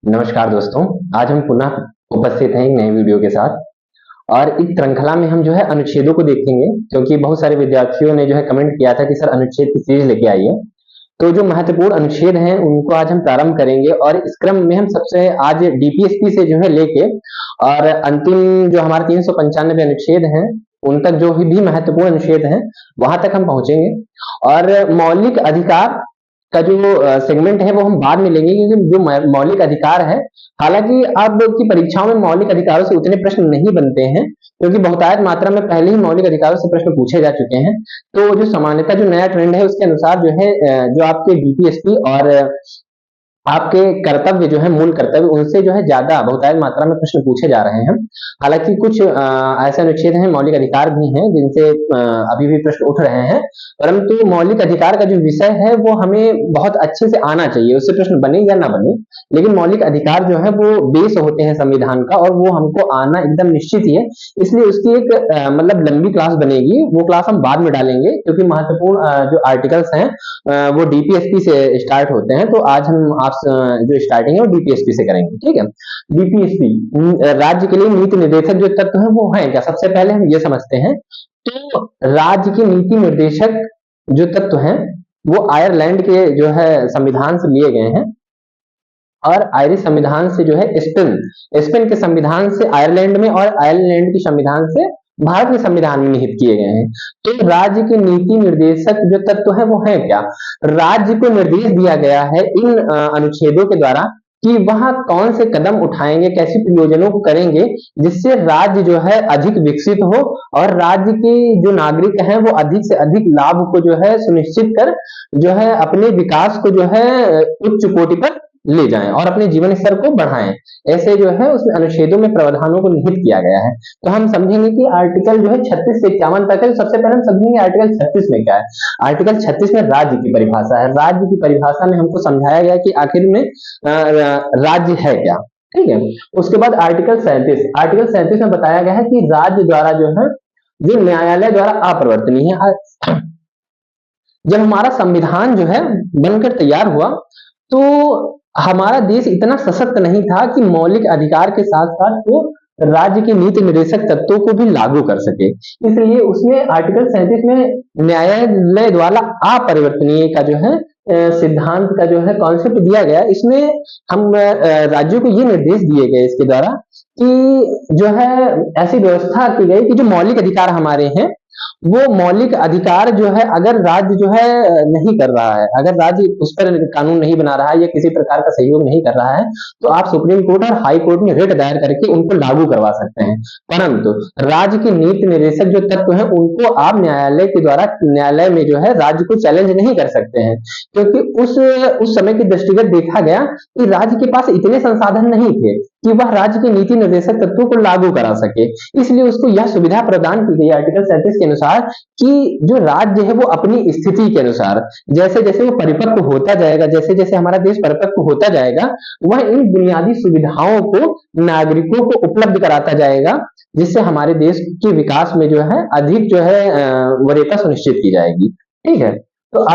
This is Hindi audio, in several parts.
नमस्कार दोस्तों, आज हम पुनः उपस्थित हैं एक नए वीडियो के साथ। और इस श्रृंखला में हम जो है अनुच्छेदों को देखेंगे, क्योंकि बहुत सारे विद्यार्थियों ने जो है कमेंट किया था कि सर अनुच्छेद की सीरीज लेके आइए। तो जो महत्वपूर्ण अनुच्छेद हैं उनको आज हम प्रारंभ करेंगे और इस क्रम में हम सबसे आज डीपीएसपी से जो है लेके और अंतिम जो हमारे 395 अनुच्छेद हैं उन तक जो भी महत्वपूर्ण अनुच्छेद हैं वहां तक हम पहुंचेंगे। और मौलिक अधिकार का जो सेगमेंट है वो हम बाद में लेंगे, क्योंकि जो मौलिक अधिकार है, हालांकि अब की परीक्षाओं में मौलिक अधिकारों से उतने प्रश्न नहीं बनते हैं, क्योंकि बहुतायत मात्रा में पहले ही मौलिक अधिकारों से प्रश्न पूछे जा चुके हैं। तो जो सामान्यतः जो नया ट्रेंड है उसके अनुसार जो है जो आपके बीपीएससी और आपके कर्तव्य जो है मूल कर्तव्य उनसे जो है ज्यादा बहुतायत मात्रा में प्रश्न पूछे जा रहे हैं। हालांकि कुछ ऐसे अनुच्छेद हैं, मौलिक अधिकार भी हैं जिनसे अभी भी प्रश्न उठ रहे हैं, परंतु मौलिक अधिकार का जो विषय है वो हमें बहुत अच्छे से आना चाहिए, उससे प्रश्न बने या ना बने, लेकिन मौलिक अधिकार जो है वो बेस होते हैं संविधान का और वो हमको आना एकदम निश्चित ही है। इसलिए उसकी एक मतलब लंबी क्लास बनेगी, वो क्लास हम बाद में डालेंगे, क्योंकि महत्वपूर्ण जो आर्टिकल्स हैं वो डीपीएसपी से स्टार्ट होते हैं। तो आज हम आप जो स्टार्टिंग है वो डीपीएसपी से करेंगे, ठीक है। डीपीएसपी राज्य के लिए नीति निर्देशक जो तत्व है वो है क्या, सबसे पहले हम ये समझते हैं। तो राज्य के नीति निर्देशक जो तत्व हैं वो आयरलैंड के जो है संविधान से लिए गए हैं, और आयरिश संविधान से जो है स्पेन के संविधान से आयरलैंड में, और आयरलैंड के संविधान से भारत के संविधान में निहित किए गए हैं। तो राज्य के नीति निर्देशक जो तत्व है वो है क्या, राज्य को निर्देश दिया गया है इन अनुच्छेदों के द्वारा कि वह कौन से कदम उठाएंगे, कैसी प्रयोजनों को करेंगे जिससे राज्य जो है अधिक विकसित हो और राज्य के जो नागरिक हैं वो अधिक से अधिक लाभ को जो है सुनिश्चित कर जो है अपने विकास को जो है उच्च कोटि पर ले जाएं और अपने जीवन स्तर को बढ़ाएं। ऐसे जो है उसमें अनुच्छेदों में प्रावधानों को निहित किया गया है। तो हम समझेंगे कि आर्टिकल जो है 36 से 51 तक है। सबसे पहले हम समझेंगे आर्टिकल 36 में क्या है। आर्टिकल 36 में राज्य की परिभाषा है। राज्य की परिभाषा में हमको समझाया गया कि आखिर में राज्य है क्या, ठीक है। उसके बाद आर्टिकल 37 में बताया गया है कि राज्य द्वारा जो है जो न्यायालय द्वारा अपरिवर्तनीय है। जब हमारा संविधान जो है बनकर तैयार हुआ तो हमारा देश इतना सशक्त नहीं था कि मौलिक अधिकार के साथ साथ वो राज्य के नीति निर्देशक तत्वों को भी लागू कर सके। इसलिए उसमें आर्टिकल 37 में न्यायालय द्वारा अपरिवर्तनीय का जो है सिद्धांत का जो है कॉन्सेप्ट दिया गया। इसमें हम राज्यों को ये निर्देश दिए गए इसके द्वारा कि जो है ऐसी व्यवस्था की गई कि जो मौलिक अधिकार हमारे हैं वो मौलिक अधिकार जो है अगर राज्य जो है नहीं कर रहा है, अगर राज्य उस पर कानून नहीं बना रहा है या किसी प्रकार का सहयोग नहीं कर रहा है, तो आप सुप्रीम कोर्ट और हाई कोर्ट में रिट दायर करके उनको लागू करवा सकते हैं। परंतु राज्य के नीति निर्देशक जो तत्व हैं उनको आप न्यायालय के द्वारा न्यायालय में जो है राज्य को चैलेंज नहीं कर सकते हैं, क्योंकि उस समय की दृष्टिगत देखा गया कि राज्य के पास इतने संसाधन नहीं थे कि वह राज्य के नीति निर्देशक तत्वों को लागू करा सके। इसलिए उसको यह सुविधा प्रदान की गई आर्टिकल 37 के अनुसार कि जो राज्य है वो अपनी स्थिति के अनुसार जैसे जैसे वो परिपक्व होता जाएगा, जैसे जैसे हमारा देश परिपक्व होता जाएगा, वह इन बुनियादी सुविधाओं को नागरिकों को उपलब्ध कराता जाएगा, जिससे हमारे देश के विकास में जो है अधिक जो है वरीयता सुनिश्चित की जाएगी, ठीक है। तो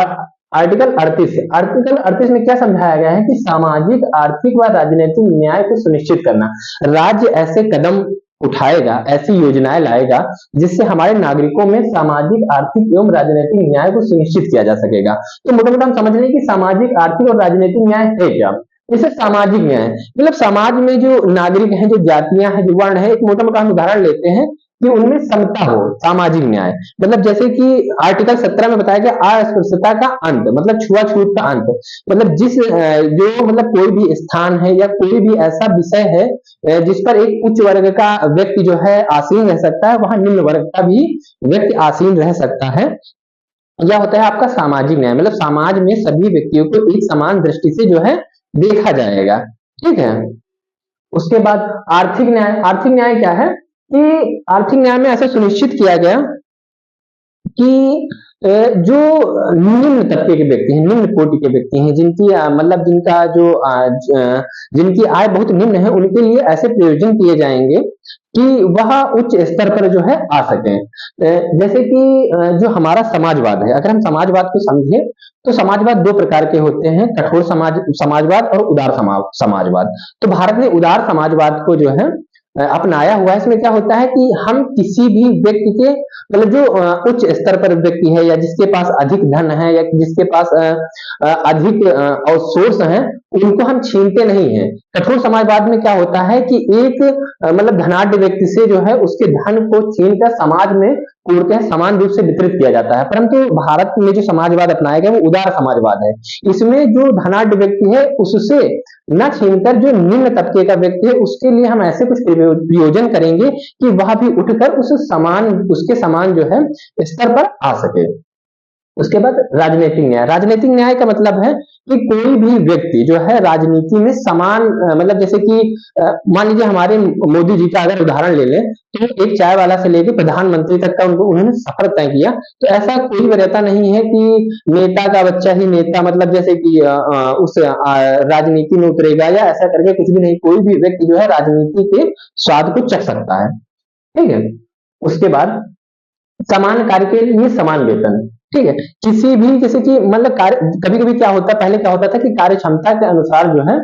आर्टिकल 38 में क्या समझाया गया है कि सामाजिक, आर्थिक व राजनीतिक न्याय को सुनिश्चित करना। राज्य ऐसे कदम उठाएगा, ऐसी योजनाएं लाएगा जिससे हमारे नागरिकों में सामाजिक, आर्थिक एवं राजनीतिक न्याय को सुनिश्चित किया जा सकेगा। तो मोटा मोटा हम समझ लें कि सामाजिक, आर्थिक और राजनीतिक न्याय है क्या। जैसे सामाजिक न्याय मतलब समाज में जो नागरिक हैं, जो जातियां हैं, जो वर्ण है, एक मोटा मोटा हम उदाहरण लेते हैं कि उनमें समता हो। सामाजिक न्याय मतलब जैसे कि आर्टिकल 17 में बताया गया अस्पृश्यता का अंत, मतलब छुआछूत का अंत, मतलब जिस जो मतलब कोई भी स्थान है या कोई भी ऐसा विषय है जिस पर एक उच्च वर्ग का व्यक्ति जो है आसीन रह सकता है, वहां निम्न वर्ग का भी व्यक्ति आसीन रह सकता है। यह होता है आपका सामाजिक न्याय, मतलब समाज में सभी व्यक्तियों को एक समान दृष्टि से जो है देखा जाएगा, ठीक है। उसके बाद आर्थिक न्याय क्या है कि आर्थिक न्याय में ऐसा सुनिश्चित किया गया कि जो निम्न तबके के व्यक्ति हैं, निम्न कोटि के व्यक्ति हैं, जिनकी मतलब जिनकी आय बहुत निम्न है, उनके लिए ऐसे प्रयोजन किए जाएंगे कि वह उच्च स्तर पर जो है आ सकें। जैसे कि जो हमारा समाजवाद है, अगर हम समाजवाद को समझें तो समाजवाद दो प्रकार के होते हैं, कठोर समाजवाद और उदार समाजवाद। तो भारत ने उदार समाजवाद को जो है अपनाया हुआ है। इसमें क्या होता है कि हम किसी भी व्यक्ति के मतलब जो उच्च स्तर पर व्यक्ति है, या जिसके पास अधिक धन है, या जिसके पास अधिक सोर्स है, उनको हम छीनते नहीं हैं। कठोर समाजवाद में क्या होता है कि एक मतलब धनाढ्य व्यक्ति से जो है उसके धन को छीनकर समाज में पूर्णतः समान रूप से वितरित किया जाता है। परंतु भारत में जो समाजवाद अपनाया गया वो उदार समाजवाद है। इसमें जो धनाढ्य व्यक्ति है उससे न छीनकर जो निम्न तबके का व्यक्ति है उसके लिए हम ऐसे कुछ प्रयोजन करेंगे कि वह भी उठकर उसके समान जो है स्तर पर आ सके। उसके बाद राजनीतिक न्याय। राजनीतिक न्याय का मतलब है कि कोई भी व्यक्ति जो है राजनीति में समान मतलब जैसे कि मान लीजिए हमारे मोदी जी का अगर उदाहरण ले लें, तो एक चाय वाला से लेकर प्रधानमंत्री तक का उन्होंने सफर तय किया। तो ऐसा कोई वरीयता नहीं है कि नेता का बच्चा ही नेता मतलब जैसे कि उस राजनीति में उतरेगा, या ऐसा करके कुछ भी नहीं। कोई भी व्यक्ति जो है राजनीति के स्वाद को चख सकता है। ठीक है। उसके बाद समान कार्य के लिए समान वेतन। ठीक है। किसी भी जैसे कि मतलब कार्य कभी कभी क्या होता, पहले क्या होता था कि कार्य क्षमता के अनुसार जो है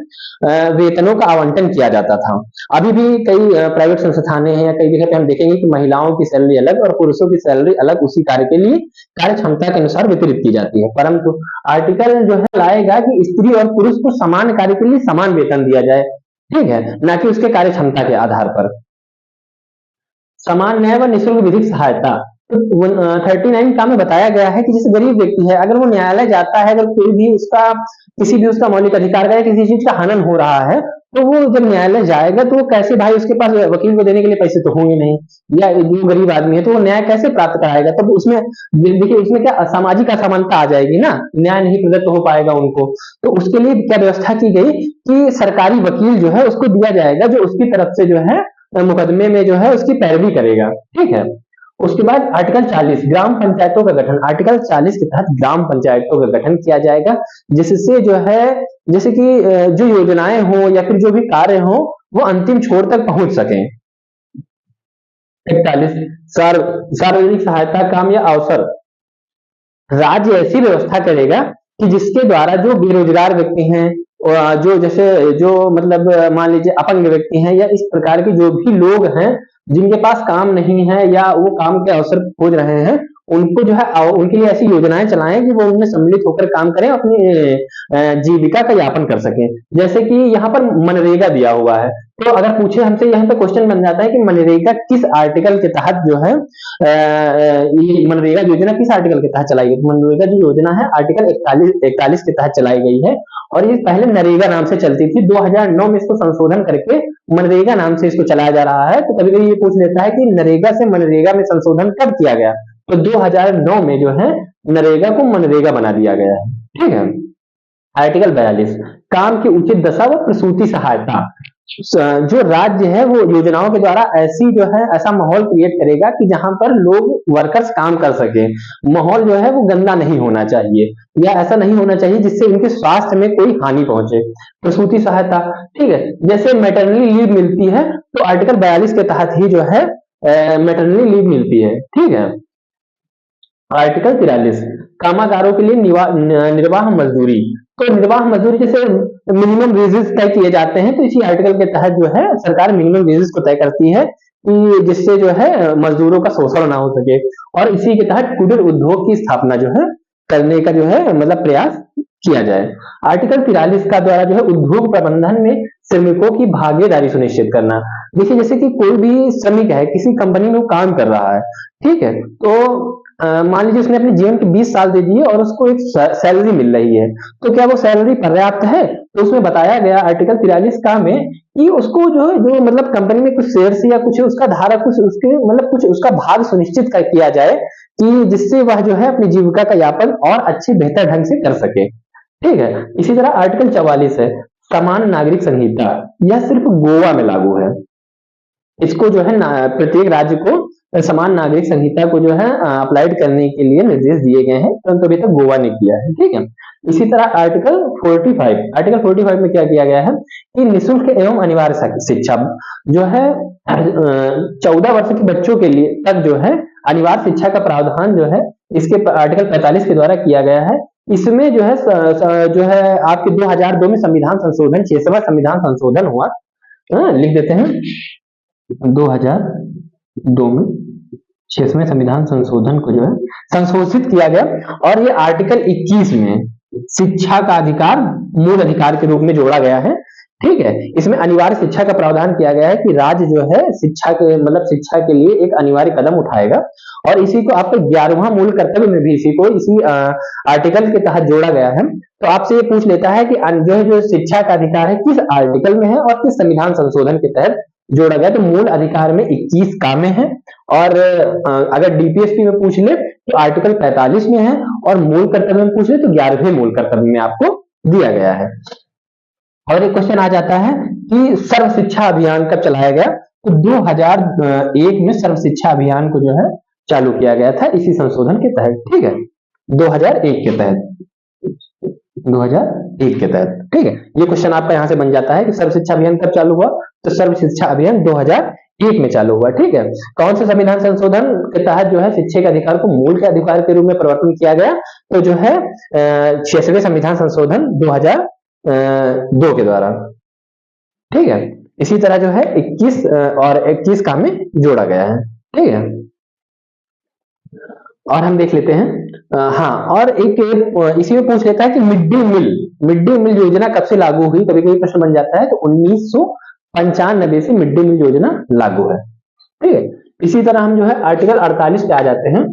वेतनों का आवंटन किया जाता था। अभी भी कई प्राइवेट संस्थानें हैं या कई जगह पे हम देखेंगे कि महिलाओं की सैलरी अलग और पुरुषों की सैलरी अलग उसी कार्य के लिए कार्य क्षमता के अनुसार वितरित की जाती है। परंतु आर्टिकल जो है लाएगा कि स्त्री और पुरुष को समान कार्य के लिए समान वेतन दिया जाए। ठीक है, ना कि उसके कार्य क्षमता के आधार पर। समान न्याय व निःशुल्क विधिक सहायता। तो 39 का में बताया गया है कि जैसे गरीब व्यक्ति है, अगर वो न्यायालय जाता है, अगर कोई भी उसका किसी भी उसका मौलिक अधिकार का या किसी चीज का हनन हो रहा है, तो वो जब न्यायालय जाएगा तो वो कैसे, भाई उसके पास वकील को देने के लिए पैसे तो होंगे नहीं, या जो गरीब आदमी है तो वो न्याय कैसे प्राप्त कराएगा। तब उसमें देखिए उसमें क्या सामाजिक असमानता आ जाएगी ना, न्याय नहीं प्रदत्त हो पाएगा उनको। तो उसके लिए क्या व्यवस्था की गई कि सरकारी वकील जो है उसको दिया जाएगा, जो उसकी तरफ से जो है मुकदमे में जो है उसकी पैरवी करेगा। ठीक है। उसके बाद आर्टिकल 40 ग्राम पंचायतों का गठन। आर्टिकल 40 के तहत ग्राम पंचायतों का गठन किया जाएगा, जिससे जो है जैसे कि जो योजनाएं हो या फिर जो भी कार्य हो वो अंतिम छोर तक पहुंच सके। 41 सार्वजनिक सहायता काम या अवसर। राज्य ऐसी व्यवस्था करेगा कि जिसके द्वारा जो बेरोजगार व्यक्ति हैं, जो जैसे जो मतलब मान लीजिए अपंग व्यक्ति हैं, या इस प्रकार के जो भी लोग हैं जिनके पास काम नहीं है या वो काम के अवसर खोज रहे हैं, उनको जो है उनके लिए ऐसी योजनाएं चलाएं कि वो उनमें सम्मिलित होकर काम करें, अपनी जीविका का यापन कर सकें। जैसे कि यहाँ पर मनरेगा दिया हुआ है, तो अगर पूछे हमसे यहाँ पे क्वेश्चन बन जाता है कि मनरेगा किस आर्टिकल के तहत जो है ये मनरेगा योजना किस आर्टिकल के तहत चलाई गई। मनरेगा जो योजना है आर्टिकल 41 के तहत चलाई गई है, और ये पहले नरेगा नाम से चलती थी। 2009 में इसको संशोधन करके मनरेगा नाम से इसको चलाया जा रहा है। तो कभी कभी ये पूछ लेता है कि नरेगा से मनरेगा में संशोधन कब किया गया, तो 2009 में जो है नरेगा को मनरेगा बना दिया गया है। ठीक है। आर्टिकल 42 काम की उचित दशा व प्रसूति सहायता। जो राज्य है वो योजनाओं के द्वारा ऐसी जो है ऐसा माहौल क्रिएट करेगा कि जहां पर लोग वर्कर्स काम कर सके। माहौल जो है वो गंदा नहीं होना चाहिए, या ऐसा नहीं होना चाहिए जिससे उनके स्वास्थ्य में कोई हानि पहुंचे। प्रसूति सहायता, ठीक है, जैसे मैटरनिटी लीव मिलती है तो आर्टिकल 42 के तहत ही जो है मैटरनिटी लीव मिलती है। ठीक है। आर्टिकल 43 कामगारों के लिए निर्वाह मजदूरी। तो निर्वाह मजदूरी जैसे मिनिमम वेजेस तय किए जाते हैं, तो इसी आर्टिकल के तहत जो है सरकार मिनिमम वेजेस को तय करती है कि जिससे जो है मजदूरों का शोषण ना हो सके, और इसी के तहत कुटीर उद्योग की स्थापना जो है करने का जो है मतलब प्रयास किया जाए। आर्टिकल 43 का द्वारा जो है उद्योग प्रबंधन में श्रमिकों की भागीदारी सुनिश्चित करना। देखिए जैसे कि कोई भी श्रमिक है, किसी कंपनी में वो काम कर रहा है, ठीक है, तो मान लीजिए उसने अपने जीवन के 20 साल दे दिए और उसको एक सैलरी मिल रही है, तो क्या वो सैलरी पर्याप्त है। तो उसमें बताया गया आर्टिकल 43 का में कि उसको जो है जो मतलब कंपनी में कुछ शेयर या कुछ उसका धारा कुछ उसके मतलब कुछ उसका भाग सुनिश्चित किया जाए कि जिससे वह जो है अपनी जीविका का यापन और अच्छी बेहतर ढंग से कर सके। ठीक है। इसी तरह आर्टिकल 44 है समान नागरिक संहिता। यह सिर्फ गोवा में लागू है। इसको जो है प्रत्येक राज्य को समान नागरिक संहिता को जो है अप्लाइड करने के लिए निर्देश दिए गए हैं, परंतु अभी तक गोवा ने किया है। ठीक है, इसी तरह आर्टिकल 45 में क्या किया गया है कि निःशुल्क एवं अनिवार्य शिक्षा जो है 14 वर्ष के बच्चों के लिए तक जो है अनिवार्य शिक्षा का प्रावधान जो है इसके आर्टिकल 45 के द्वारा किया गया है। इसमें जो है आपके 2002 में संविधान संशोधन 6वां संविधान संशोधन हुआ, लिख देते हैं 2002 में 6वें संविधान संशोधन को जो है संशोधित किया गया और ये आर्टिकल 21 में शिक्षा का अधिकार मूल अधिकार के रूप में जोड़ा गया है। ठीक है, इसमें अनिवार्य शिक्षा का प्रावधान किया गया है कि राज्य जो है शिक्षा के लिए एक अनिवार्य कदम उठाएगा और इसी को आपको 11वां मूल कर्तव्य में भी इसी आर्टिकल के तहत जोड़ा गया है। तो आपसे ये पूछ लेता है कि जो शिक्षा का अधिकार है किस आर्टिकल में है और किस संविधान संशोधन के तहत जोड़ा गया। तो मूल अधिकार में 21 का में है और अगर डीपीएसपी में पूछ ले तो आर्टिकल 45 में है और मूल कर्तव्य में पूछ ले तो 11वें मूल कर्तव्य में आपको दिया गया है। और एक क्वेश्चन आ जाता है कि सर्व शिक्षा अभियान कब चलाया गया, तो 2001 में सर्व शिक्षा अभियान को जो है चालू किया गया था इसी संशोधन के तहत। ठीक है, 2001 के तहत। ठीक है, ये क्वेश्चन आपका यहां से बन जाता है कि सर्व शिक्षा अभियान कब चालू हुआ, तो सर्व शिक्षा अभियान 2001 में चालू हुआ। ठीक है, कौन से संविधान संशोधन के तहत जो है शिक्षा के अधिकार को मूल के अधिकार के रूप में परिवर्तन किया गया, तो जो है 6वें संविधान संशोधन 2002 के द्वारा। ठीक है, इसी तरह जो है 21 और 21 का में जोड़ा गया है। ठीक है, और हम देख लेते हैं हाँ, और एक इसी में पूछ लेता है कि मिड डे मील योजना कब से लागू हुई, कभी कभी प्रश्न बन जाता है। तो 1995 से मिड डे मील योजना लागू है। ठीक है, इसी तरह हम जो है आर्टिकल 48 पे आ जाते हैं।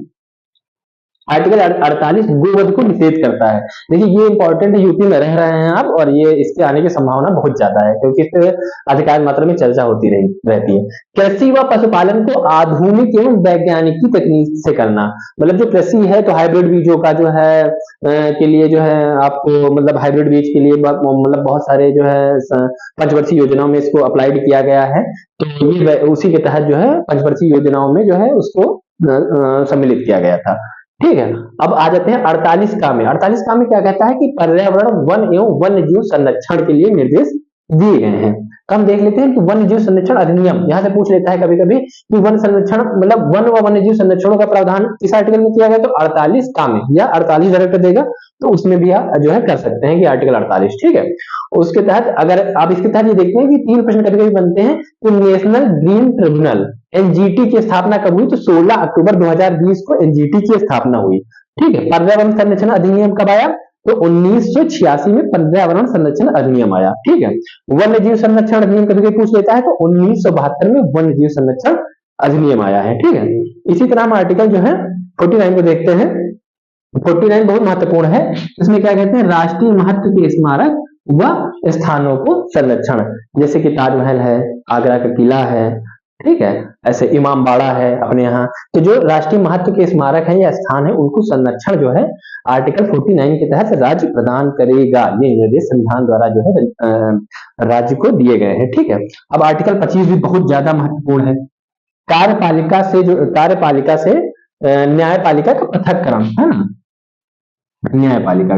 आर्टिकल 48 गोवध को निषेध करता है। देखिए ये इंपॉर्टेंट है, यूपी में रह रहे हैं आप और ये इसके आने की संभावना बहुत ज्यादा है क्योंकि इस पे अधिकार मात्रा में चर्चा होती रहती है। कृषि व पशुपालन को आधुनिक एवं वैज्ञानिक तकनीक से करना, मतलब जो कृषि है तो हाइब्रिड बीजों का जो है के लिए जो है आपको मतलब हाइब्रिड बीज के लिए मतलब बहुत सारे जो है पंचवर्षीय योजनाओं में इसको अप्लाइड किया गया है। तो ये उसी के तहत जो है पंचवर्षीय योजनाओं में जो है उसको सम्मिलित किया गया था। ठीक है, अब आ जाते हैं 48 का में। 48 का में क्या कहता है कि पर्यावरण वन एवं वन्य जीव संरक्षण के लिए निर्देश दिए गए हैं। तो हम देख लेते हैं कि वन्य जीव संरक्षण अधिनियम, यहां से पूछ लेता है कभी कभी कि वन संरक्षण मतलब वन व वन्य जीव संरक्षण का प्रावधान किस आर्टिकल में किया गया, तो 48 का में या 48 डायरेक्ट देगा तो उसमें भी आप जो है कर सकते हैं कि आर्टिकल 48। ठीक है, उसके तहत अगर आप इसके तहत ये देखते हैं कि 3 प्रश्न कभी कभी बनते हैं कि नेशनल ग्रीन ट्रिब्यूनल एनजीटी की स्थापना कब हुई, तो 16 अक्टूबर 2020 को एनजीटी की स्थापना हुई। ठीक है, पर्यावरण संरक्षण अधिनियम कब आया, तो 1986 में पर्यावरण संरक्षण अधिनियम आया। ठीक है, वन्य जीव संरक्षण अधिनियम कभी कभी पूछ लेता है तो 1972 में वन्य जीव संरक्षण अधिनियम आया है। ठीक है, इसी तरह हम आर्टिकल जो है 49 को देखते हैं। 49 बहुत महत्वपूर्ण है, इसमें क्या कहते हैं, राष्ट्रीय महत्व के स्मारक व स्थानों को संरक्षण, जैसे कि ताजमहल है, आगरा का किला है, ठीक है, ऐसे इमामबाड़ा है अपने यहाँ, तो जो राष्ट्रीय महत्व के स्मारक है या स्थान है उनको संरक्षण जो है आर्टिकल 49 के तहत राज्य प्रदान करेगा। ये निर्देश संविधान द्वारा जो है राज्य को दिए गए हैं। ठीक है, अब आर्टिकल 25 भी बहुत ज्यादा महत्वपूर्ण है। कार्यपालिका से न्यायपालिका का पृथक्करण है ना, न्यायपालिका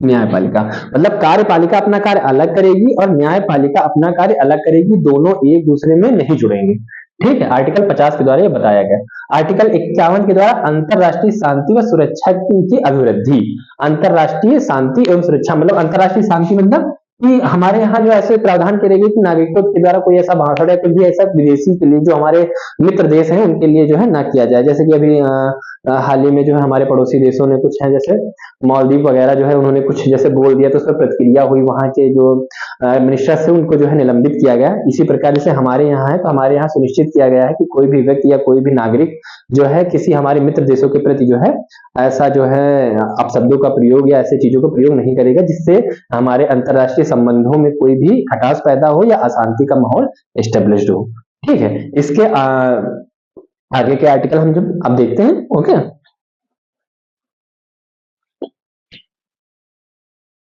मतलब कार्यपालिका अपना कार्य अलग करेगी और न्यायपालिका अपना कार्य अलग करेगी, दोनों एक दूसरे में नहीं जुड़ेंगे। ठीक है, आर्टिकल 50 के द्वारा ये बताया गया। आर्टिकल 51 के द्वारा अंतरराष्ट्रीय शांति व सुरक्षा की अभिवृद्धि। अंतरराष्ट्रीय शांति एवं सुरक्षा मतलब अंतरराष्ट्रीय शांति मतलब कि हमारे यहाँ जो ऐसे प्रावधान करे गए कि नागरिकों के द्वारा कोई ऐसा भाषण या कुछ भी ऐसा विदेशी के लिए जो हमारे मित्र देश हैं उनके लिए जो है ना किया जाए। जैसे कि अभी हाल ही में जो है हमारे पड़ोसी देशों ने कुछ है जैसे मालदीव वगैरह जो है उन्होंने कुछ जैसे बोल दिया तो उस पर प्रतिक्रिया हुई, वहां के जो मिनिस्टर से उनको जो है निलंबित किया गया। इसी प्रकार से हमारे यहाँ है, तो हमारे यहाँ सुनिश्चित किया गया है कि कोई भी व्यक्ति या कोई भी नागरिक जो है किसी हमारे मित्र देशों के प्रति जो है ऐसा जो है अपशब्दों का प्रयोग या ऐसे चीजों का प्रयोग नहीं करेगा जिससे हमारे अंतरराष्ट्रीय संबंधों में कोई भी खटास पैदा हो या अशांति का माहौल एस्टेब्लिश्ड हो। ठीक है, इसके आगे के आर्टिकल हम जब अब देखते हैं। ओके,